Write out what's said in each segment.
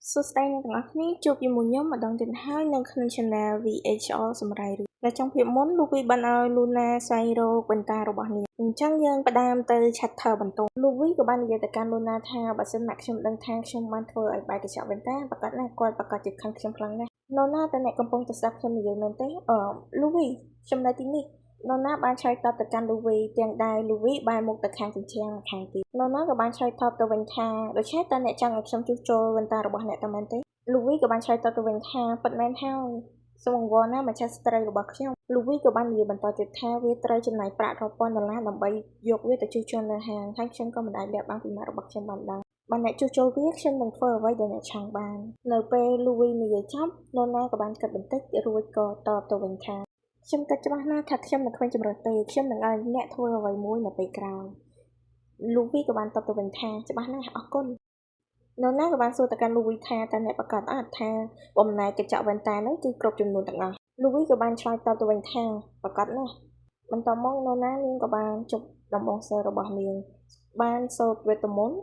សួស្តីអ្នកទាំងអស់គ្នាជួបជាមួយខ្ញុំម្ដងទៀតហើយនៅក្នុង Channel VHR សម្រាប់រឿងដែលtrongភាពមុនលោកវីបានឲ្យ Luna ស្វែងរកបន្តារបស់នាងអញ្ចឹងយើងផ្ដើមទៅ Chapter បន្ទាប់លោកវីក៏បាននិយាយទៅកាន់ Luna ថាបើសិនមកខ្ញុំដឹងថាខ្ញុំបានធ្វើឲ្យបែកកញ្ចក់បន្តាប្រកាសណាស់គាត់ប្រកាសជាខឹងខ្ញុំខ្លាំងណាស់ Luna តើអ្នកកំពុងតែស្ដាប់ខ្ញុំនិយាយមែនទេលោកវីខ្ញុំនៅទីនេះ Luna បានឆ្លើយតបទៅកាន់លោកវីទាំងដែលលោកវីបែរមុខទៅខាងជញ្ជាំងខាងទៀត Luna ក៏បានឆ្លើយតបទៅវិញថាដូច្នេះតើអ្នកចង់ឲ្យខ្ញុំជួសជុលបន្តារបស់អ្នកតើមែនទេលោកវីក៏បានឆ្លើយតបទៅវិញថាពិតមែនហើយសូមអង្វរណាម្ចាស់ស្ត្រីរបស់ខ្ញុំលោកវីក៏បាននិយាយបន្តទៀតថាវាត្រូវចំណាយប្រាក់រាប់ពាន់ដុល្លារដើម្បីយកវាទៅជួសជុលនៅហាងហើយខ្ញុំក៏មិនអាចលាក់បាំងពីម៉ាក់របស់ខ្ញុំបានដែរបើអ្នកជួសជុលវាខ្ញុំនឹងធ្វើអ្វីដែលអ្នកចង់បាននៅពេលលោកវីនិយាយចប់ Luna ក៏បានគិតបន្តិចរួចក៏តបទៅវិញថាខ្ញុំគិតច្បាស់ណាស់ថាខ្ញុំនឹងគ្មានជំរើសទេខ្ញុំនឹងឲ្យអ្នកធ្វើអ្វីមួយនៅពេលក្រោយលោកវីក៏បានតបទៅវិញថាច្បាស់ណាស់អរគុណ Luna ក៏បានសួរទៅកាន់លោកវីថាតើអ្នកប្រកាសអត់ថាបំណែកកញ្ចក់វ៉ែនតានោះគឺគ្រប់ចំនួនទាំងអស់លោកវីក៏បានឆ្លើយតបទៅវិញថាប្រកាសណាស់បន្ទាប់មក Luna នាងក៏បានជប់ដំបងសិលរបស់នាងបានសូត្រវេទមន្ត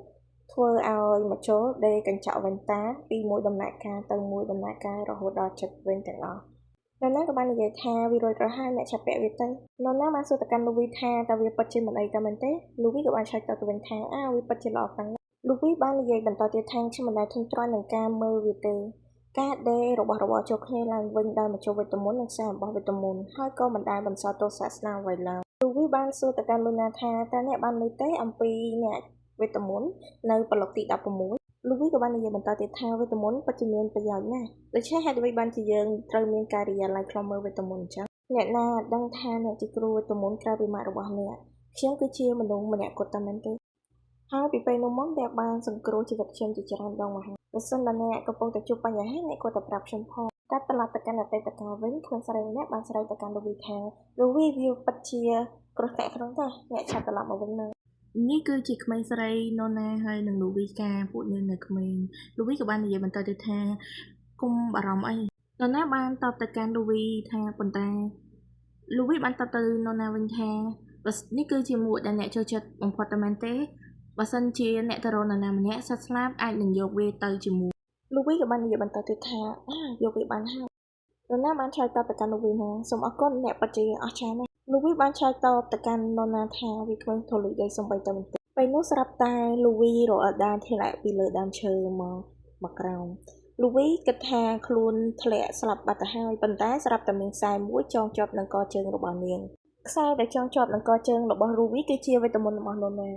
ធ្វើឲ្យមជុលដេកញ្ចក់វ៉ែនតាពីមួយដំណាក់កាលទៅមួយដំណាក់កាលរហូតដល់ចិត្តវិញទាំងអស់ Luna ក៏បាននិយាយថាវារួចរាល់ហើយអ្នកចាប់ពាក់វាទៅ Luna បានសួរទៅកាន់លោកវីថាតើវាពិតជាមិនអីក៏មែនទេលោកវីក៏បានឆ្លើយតបទៅវិញថាវាពិតជាល្អខ្លាំងលោកវីបាននិយាយបន្តទៀតថាខ្ញុំមិនដែលធុញទ្រាន់នឹងការមើលវាទេការដេររបស់របរចូលគ្នាឡើងវិញដោយមជ្ឈវេទមន្តនិងសាររបស់វេទមន្តហើយក៏មិនដែលបន្សល់ទោសសាសនាអ្វីឡើយលោកវីបានសួរទៅកាន់ Luna ថាតើអ្នកបានលើទេអំពីអ្នកវេទមន្តនៅប្លុកទី16លោកវីក៏បាននិយាយបន្តទៀតថាវេទមន្តពិតជាមានប្រយោជន៍ណាស់ដូច្នេះហេតុអ្វីបានជាយើងត្រូវមានការិយាល័យខ្លុំមើលវេទមន្តអញ្ចឹងអ្នកណាដឹងថាអ្នកជាគ្រូវេទមន្តក្រៅពីម៉ាក់របស់អ្នកខ្ញុំគឺជាមនុស្សម្នាក់គត់តែមែនទេហើយពីពេលនោះមកអ្នកបានសង្គ្រោះជីវិតខ្ញុំជាច្រើនដងមកហើយបើសិនបើអ្នកកំពុងតែជួបបញ្ហាអ្នកគាត់តែប្រាប់ខ្ញុំផងកាត់ត្រឡប់ទៅកាន់អតីតកាលវិញខ្លួនស្រីម្នាក់បានស្រែកទៅកាន់លោកវីថាលោកវីវាពិតជាគ្រោះថ្នាក់ក្នុងតាអ្នកឆាប់ត្រឡប់មកវិញមកនេះគឺជាក្មេងស្រី Nona ហើយនឹងលោកវីការពួកយើងនៅក្មេងលោកវីក៏បាននិយាយបន្តទៅថាគុំបារម្ភអី Nona បានតបទៅកាន់លោកវីថាប៉ុន្តែលោកវីបានតបទៅ Nona វិញថានេះគឺជាមួកដែលអ្នកចូលចិត្តបំផុតតែមែនទេបើសិនជាអ្នកទៅរកនរណាម្នាក់សត្វស្លាប់អាចនឹងយកវាទៅជាមួយលោកវីក៏បាននិយាយបន្តទៀតថាយកវាបានហើយ Luna បានឆ្លើយតបទៅកាន់លោកវីថាសូមអរគុណអ្នកពិតជាអស្ចារ្យណាស់លោកវីបានឆ្លើយតបទៅកាន់ Luna ថាវាគ្មានធូលីដីសំបីតែបន្តិចពេលនោះស្រាប់តែលោកវីរអដានធ្លាក់ពីលើដើមឈើមកក្រោមលោកវីគិតថាខ្លួនធ្លាក់ស្លាប់បាត់ទៅហើយប៉ុន្តែស្រាប់តែមានខ្សែមួយចងជាប់នឹងកជើងរបស់នាងខ្សែដែលចងជាប់នឹងកជើងរបស់លោកវីគឺជាវេទមន្តរបស់ Luna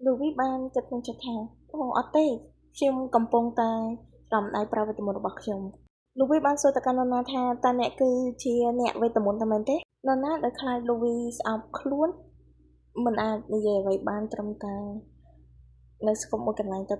លោកវីបានគិតក្នុងចិត្តថាអត់ទេខ្ញុំកំពុងតែចំដៃប្រើវេទមន្តរបស់ខ្ញុំលោកវីបានសួរទៅកាន់ Luna ថាតើអ្នកគឺជាអ្នកវេទមន្តតែមែនទេ Luna ដែលខ្លាចលោកវីស្អប់ខ្លួនមិនអាចនិយាយអ្វីបានត្រឹមតែនៅស្គប់មួយកន្លែងទៅ